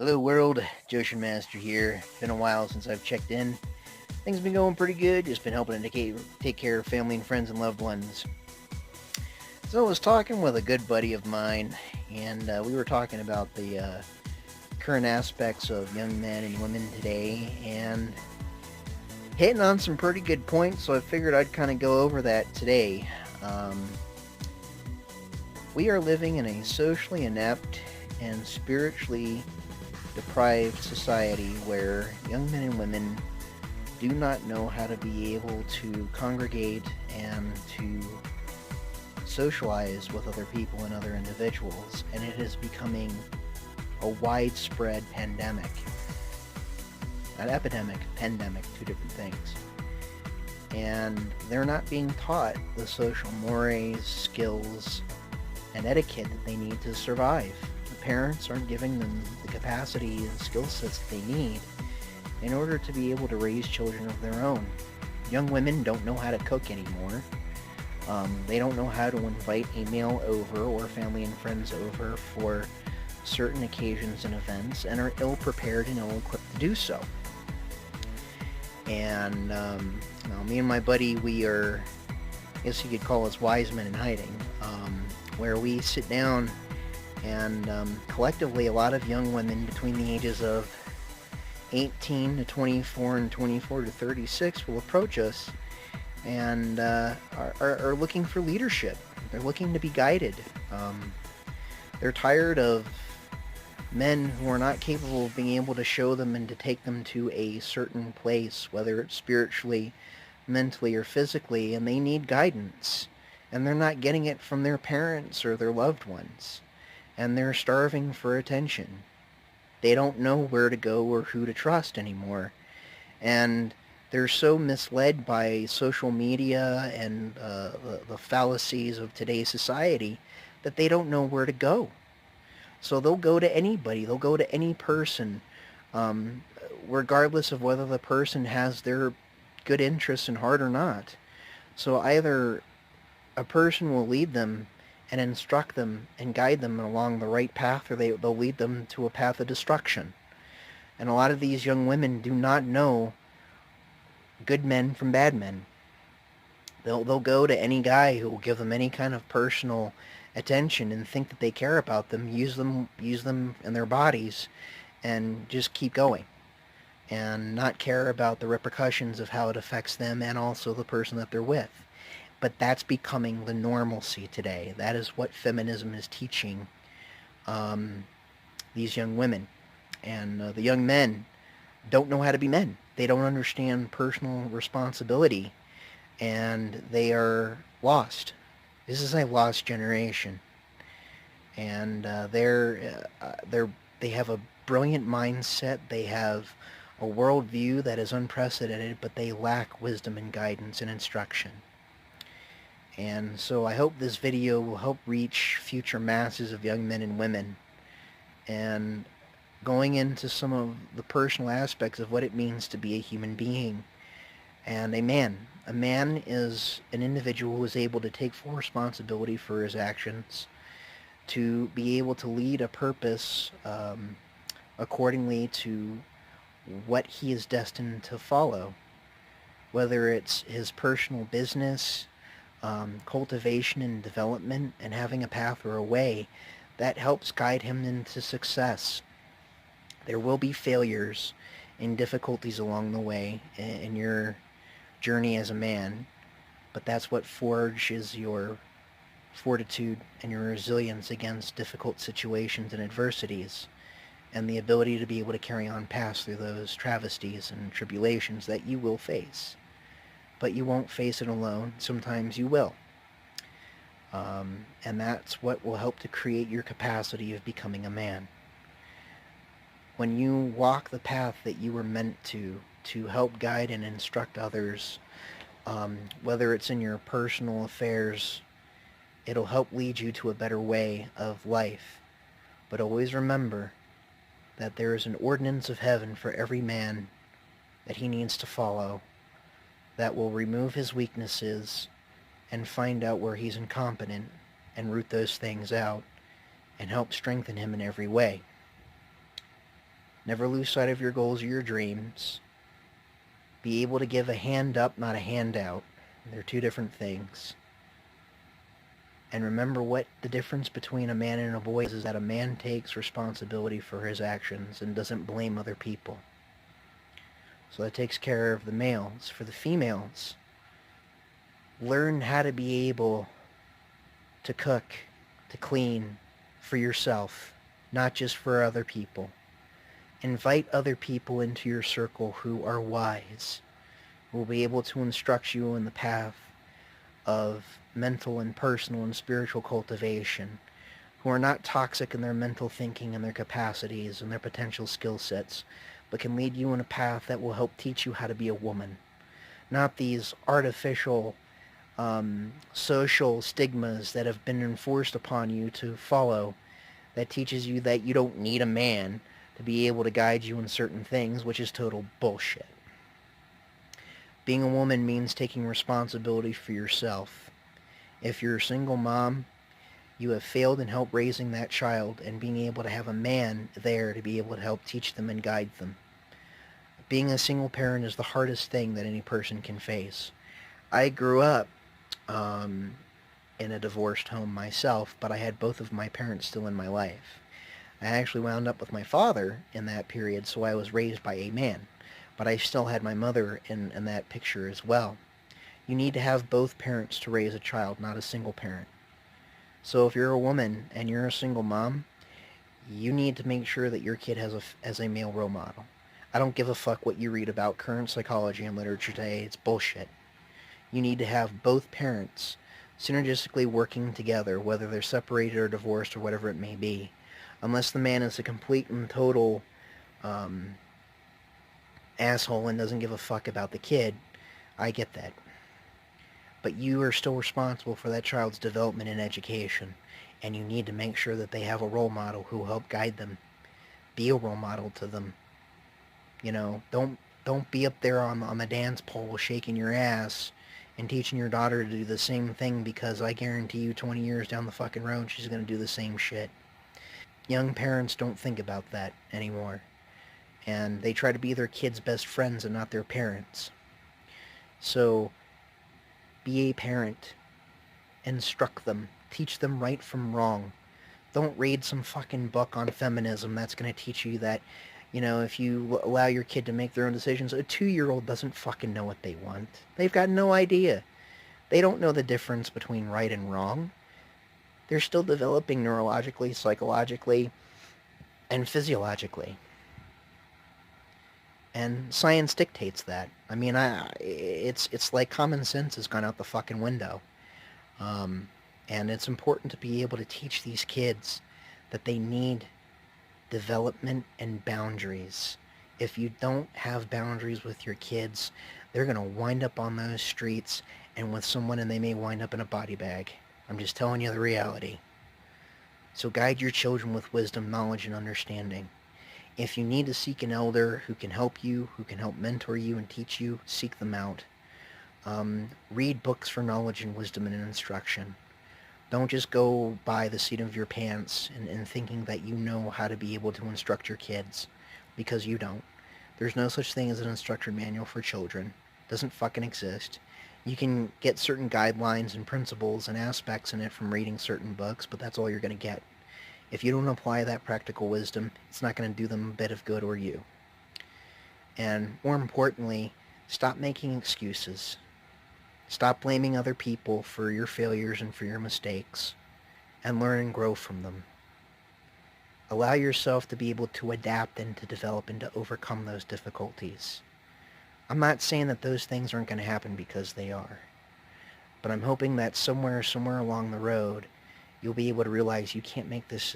Hello world, Joshin Master here. Been a while since I've checked in. Things been going pretty good, just been helping to take care of family and friends and loved ones. So I was talking with a good buddy of mine, and we were talking about the current aspects of young men and women today, and hitting on some pretty good points, so I figured I'd kind of go over that today. Um, we are living in a socially inept and spiritually deprived society where young men and women do not know how to be able to congregate and to socialize with other people and other individuals, and it is becoming a widespread pandemic. Not epidemic, pandemic, two different things. And they're not being taught the social mores, skills, and etiquette that they need to survive. The parents aren't giving them the capacity and skill sets that they need in order to be able to raise children of their own. Young women don't know how to cook anymore. They don't know how to invite a male over or family and friends over for certain occasions and events, and are ill prepared and ill equipped to do so. And me and my buddy, we are, I guess you could call us wise men in hiding, where we sit down and collectively a lot of young women between the ages of 18 to 24 and 24 to 36 will approach us and are looking for leadership. They're looking to be guided. They're tired of men who are not capable of being able to show them and to take them to a certain place, whether it's spiritually, mentally, or physically, and they need guidance. And they're not getting it from their parents or their loved ones. And they're starving for attention. They don't know where to go or who to trust anymore. And they're so misled by social media and the fallacies of today's society that they don't know where to go. So they'll go to anybody. They'll go to any person, regardless of whether the person has their good interests in heart or not. So either a person will lead them and instruct them and guide them along the right path, or they'll lead them to a path of destruction. And a lot of these young women do not know good men from bad men. They'll go to any guy who will give them any kind of personal attention and think that they care about them, use them in their bodies, and just keep going, and not care about the repercussions of how it affects them and also the person that they're with. But that's becoming the normalcy today. That is what feminism is teaching these young women. And the young men don't know how to be men. They don't understand personal responsibility, and they are lost. This is a lost generation, and they have a brilliant mindset. They have a worldview that is unprecedented, but they lack wisdom and guidance and instruction. And so I hope this video will help reach future masses of young men and women, and going into some of the personal aspects of what it means to be a human being and a man. A man is an individual who is able to take full responsibility for his actions, to be able to lead a purpose accordingly to what he is destined to follow, whether it's his personal business, cultivation and development, and having a path or a way that helps guide him into success. There will be failures and difficulties along the way in your journey as a man, but that's what forges your fortitude and your resilience against difficult situations and adversities, and the ability to be able to carry on past through those travesties and tribulations that you will face. But you won't face it alone. Sometimes you will. And that's what will help to create your capacity of becoming a man. When you walk the path that you were meant to help guide and instruct others, whether it's in your personal affairs, it'll help lead you to a better way of life. But always remember that there is an ordinance of heaven for every man that he needs to follow, that will remove his weaknesses and find out where he's incompetent and root those things out and help strengthen him in every way. Never lose sight of your goals or your dreams. Be able to give a hand up, not a handout. They're two different things. And remember what the difference between a man and a boy is that a man takes responsibility for his actions and doesn't blame other people. So that takes care of the males. For the females, learn how to be able to cook, to clean for yourself, not just for other people. Invite other people into your circle who are wise, who will be able to instruct you in the path of mental and personal and spiritual cultivation, who are not toxic in their mental thinking and their capacities and their potential skill sets, but can lead you in a path that will help teach you how to be a woman. Not these artificial social stigmas that have been enforced upon you to follow that teaches you that you don't need a man to be able to guide you in certain things, which is total bullshit. Being a woman means taking responsibility for yourself. If you're a single mom, you have failed in help raising that child and being able to have a man there to be able to help teach them and guide them. Being a single parent is the hardest thing that any person can face. I grew up um, in a divorced home myself, but I had both of my parents still in my life. I actually wound up with my father in that period, so I was raised by a man. But I still had my mother in that picture as well. You need to have both parents to raise a child, not a single parent. So if you're a woman and you're a single mom, you need to make sure that your kid has a male role model. I don't give a fuck what you read about current psychology and literature today. It's bullshit. You need to have both parents synergistically working together, whether they're separated or divorced or whatever it may be. Unless the man is a complete and total um, asshole and doesn't give a fuck about the kid, I get that. But you are still responsible for that child's development and education, and you need to make sure that they have a role model who will help guide them. Be a role model to them. You know, don't be up there on the dance pole shaking your ass and teaching your daughter to do the same thing, because I guarantee you 20 years down the fucking road she's going to do the same shit. Young parents don't think about that anymore, and they try to be their kids' best friends and not their parents. So be a parent. Instruct them. Teach them right from wrong. Don't read some fucking book on feminism that's going to teach you that, you know, if you allow your kid to make their own decisions, a 2-year-old doesn't fucking know what they want. They've got no idea. They don't know the difference between right and wrong. They're still developing neurologically, psychologically, and physiologically. And science dictates that. I mean, it's like common sense has gone out the fucking window. Um, and it's important to be able to teach these kids that they need development and boundaries. If you don't have boundaries with your kids, they're going to wind up on those streets and with someone, and they may wind up in a body bag. I'm just telling you the reality. So guide your children with wisdom, knowledge, and understanding. If you need to seek an elder who can help you, who can help mentor you and teach you, seek them out. Read books for knowledge and wisdom and instruction. Don't just go by the seat of your pants and thinking that you know how to be able to instruct your kids, because you don't. There's no such thing as an instruction manual for children. It doesn't fucking exist. You can get certain guidelines and principles and aspects in it from reading certain books, but that's all you're going to get. If you don't apply that practical wisdom, it's not going to do them a bit of good or you. And more importantly, stop making excuses. Stop blaming other people for your failures and for your mistakes, and learn and grow from them. Allow yourself to be able to adapt and to develop and to overcome those difficulties. I'm not saying that those things aren't going to happen, because they are. But I'm hoping that somewhere along the road, you'll be able to realize you can't make this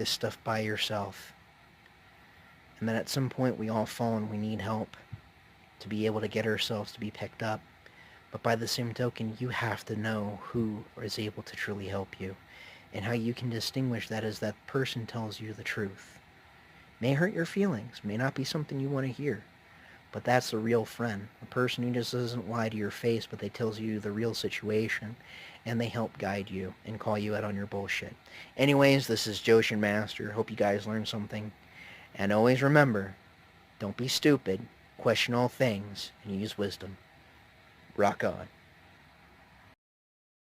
stuff by yourself. And that at some point we all fall and we need help to be able to get ourselves to be picked up. But by the same token, you have to know who is able to truly help you. And how you can distinguish that is that person tells you the truth. May hurt your feelings, may not be something you want to hear. But that's a real friend. A person who just doesn't lie to your face, but they tells you the real situation. And they help guide you and call you out on your bullshit. Anyways, this is Joshin Master. Hope you guys learned something. And always remember, don't be stupid, question all things, and use wisdom. Rock on.